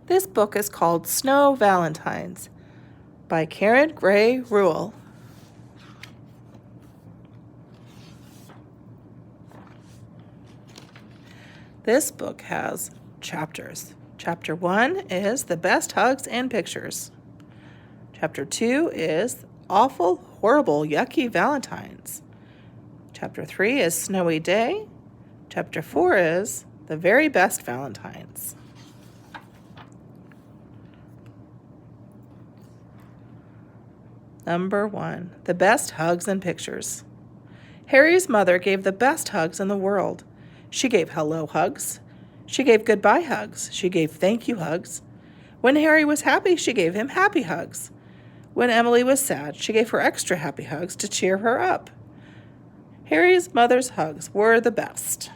This book is called Snow Valentines by Karen Gray Ruelle. This book has chapters. Chapter 1 is The Best Hugs and Pictures. Chapter 2 is Awful, Horrible, Yucky Valentines. Chapter 3 is Snowy Day. Chapter 4 is The Very Best Valentines. Number 1, The Best Hugs and Pictures. Harry's mother gave the best hugs in the world. She gave hello hugs. She gave goodbye hugs. She gave thank you hugs. When Harry was happy, she gave him happy hugs. When Emily was sad, she gave her extra happy hugs to cheer her up. Harry's mother's hugs were the best.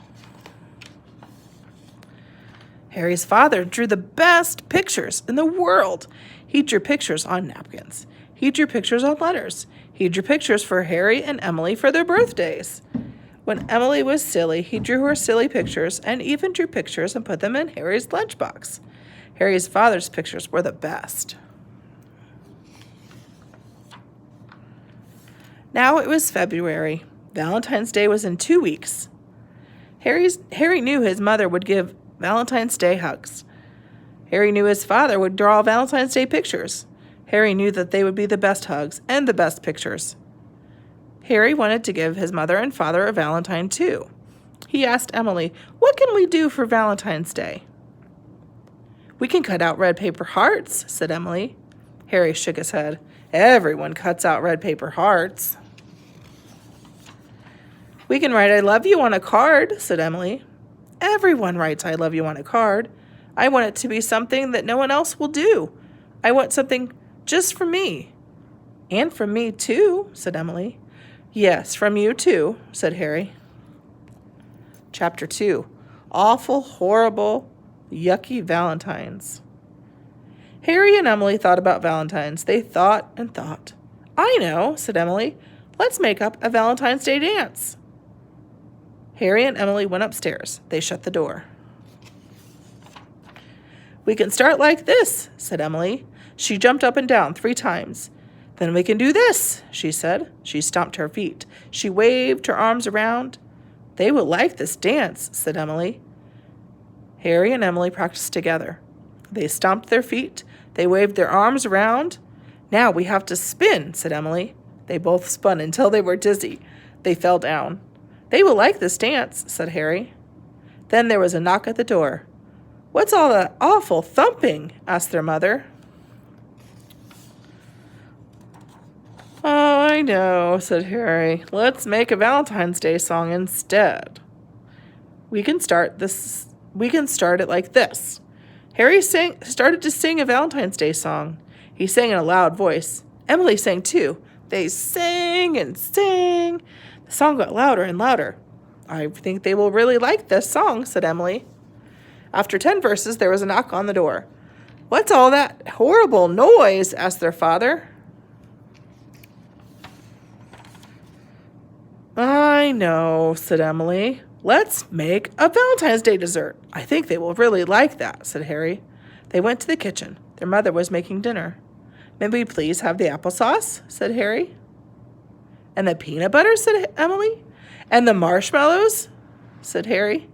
Harry's father drew the best pictures in the world. He drew pictures on napkins. He drew pictures on letters. He drew pictures for Harry and Emily for their birthdays. When Emily was silly, he drew her silly pictures and even drew pictures and put them in Harry's lunchbox. Harry's father's pictures were the best. Now it was February. Valentine's Day was in 2 weeks. Harry knew his mother would give Valentine's Day hugs. Harry knew his father would draw Valentine's Day pictures. Harry knew that they would be the best hugs and the best pictures. Harry wanted to give his mother and father a Valentine too. He asked Emily, "What can we do for Valentine's Day?" "We can cut out red paper hearts," said Emily. Harry shook his head. "Everyone cuts out red paper hearts." "We can write 'I love you' on a card," said Emily. "Everyone writes 'I love you' on a card. I want it to be something that no one else will do. I want something just for me." "And from me too," said Emily. "Yes, from you too," said Harry. Chapter 2, Awful, Horrible, Yucky Valentines. Harry and Emily thought about Valentines. They thought and thought. "I know," said Emily. "Let's make up a Valentine's Day dance." Harry and Emily went upstairs. They shut the door. "We can start like this," said Emily. She jumped up and down 3 times. "Then we can do this," she said. She stomped her feet. She waved her arms around. "They will like this dance," said Emily. Harry and Emily practiced together. They stomped their feet. They waved their arms around. "Now we have to spin," said Emily. They both spun until they were dizzy. They fell down. "They will like this dance," said Harry. Then there was a knock at the door. "What's all that awful thumping?" asked their mother. "Oh, I know," said Harry. "Let's make a Valentine's Day song instead. We can start it like this." Harry started to sing a Valentine's Day song. He sang in a loud voice. Emily sang too. They sang and sang. The song got louder and louder. "I think they will really like this song," said Emily. After 10 verses, there was a knock on the door. "What's all that horrible noise?" asked their father. "I know," said Emily. "Let's make a Valentine's Day dessert. I think they will really like that," said Harry. They went to the kitchen. Their mother was making dinner. "May we please have the applesauce?" said Harry. "And the peanut butter?" said Emily. "And the marshmallows?" said Harry.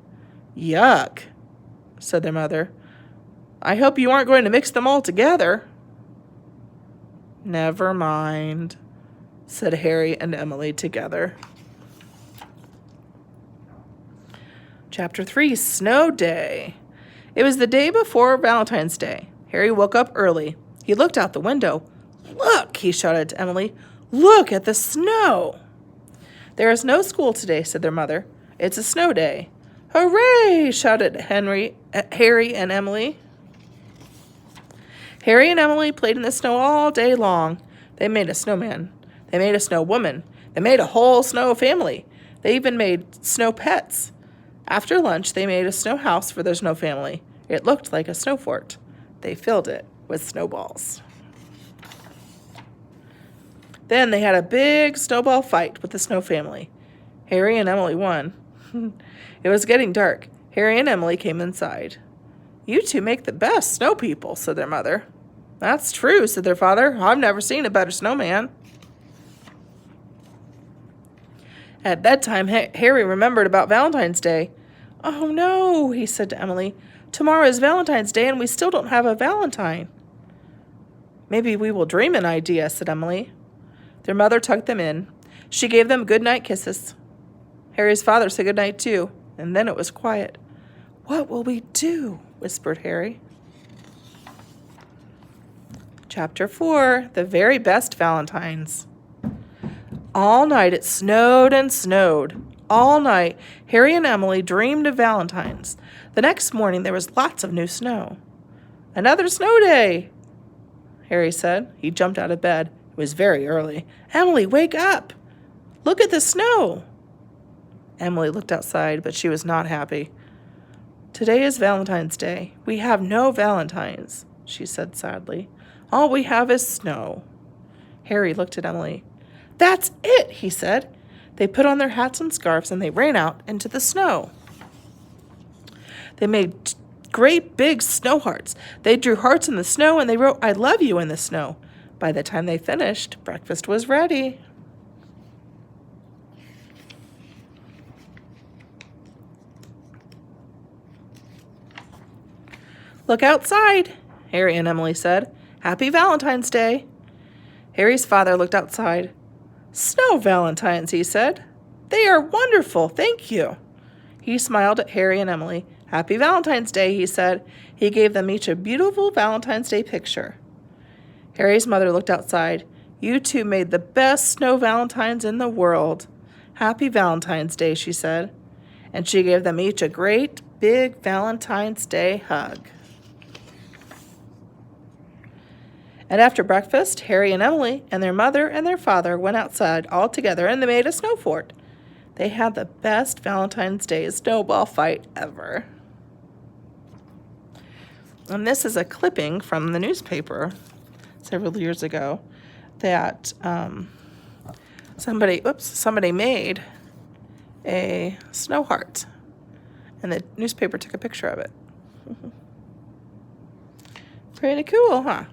"Yuck," said their mother. "I hope you aren't going to mix them all together." "Never mind," said Harry and Emily together. Chapter 3, Snow Day. It was the day before Valentine's Day. Harry woke up early. He looked out the window. "Look," he shouted to Emily. "Look at the snow." "There is no school today," said their mother. "It's a snow day." "Hooray!" shouted Harry and Emily. Harry and Emily played in the snow all day long. They made a snowman. They made a snow woman. They made a whole snow family. They even made snow pets. After lunch, they made a snow house for their snow family. It looked like a snow fort. They filled it with snowballs. Then they had a big snowball fight with the snow family. Harry and Emily won. It was getting dark. Harry and Emily came inside. You two make the best snow people, said their mother. That's true, said their father. I've never seen a better snowman. At bedtime, Harry remembered about Valentine's Day. Oh no, he said to Emily. Tomorrow is Valentine's Day and we still don't have a Valentine. Maybe we will dream an idea, said Emily. Their mother tucked them in. She gave them good-night kisses. Harry's father said good-night too, and then it was quiet. What will we do? Whispered Harry. Chapter 4, The Very Best Valentines. All night it snowed and snowed. All night, Harry and Emily dreamed of Valentines. The next morning, there was lots of new snow. Another snow day, Harry said. He jumped out of bed. It was very early. Emily, wake up! Look at the snow! Emily looked outside, but she was not happy. Today is Valentine's Day. We have no Valentines, she said sadly. All we have is snow. Harry looked at Emily. That's it, he said. They put on their hats and scarves and they ran out into the snow. They made great big snow hearts. They drew hearts in the snow and they wrote, I love you in the snow. By the time they finished, breakfast was ready. Look outside, Harry and Emily said. Happy Valentine's Day. Harry's father looked outside. Snow Valentines, he said. They are wonderful, thank you. He smiled at Harry and Emily. Happy Valentine's Day, he said. He gave them each a beautiful Valentine's Day picture. Harry's mother looked outside. You two made the best snow Valentines in the world. Happy Valentine's Day, she said. And she gave them each a great big Valentine's Day hug. And after breakfast, Harry and Emily and their mother and their father went outside all together and they made a snow fort. They had the best Valentine's Day snowball fight ever. And this is a clipping from the newspaper several years ago that somebody made a snow heart. And the newspaper took a picture of it. Pretty cool, huh?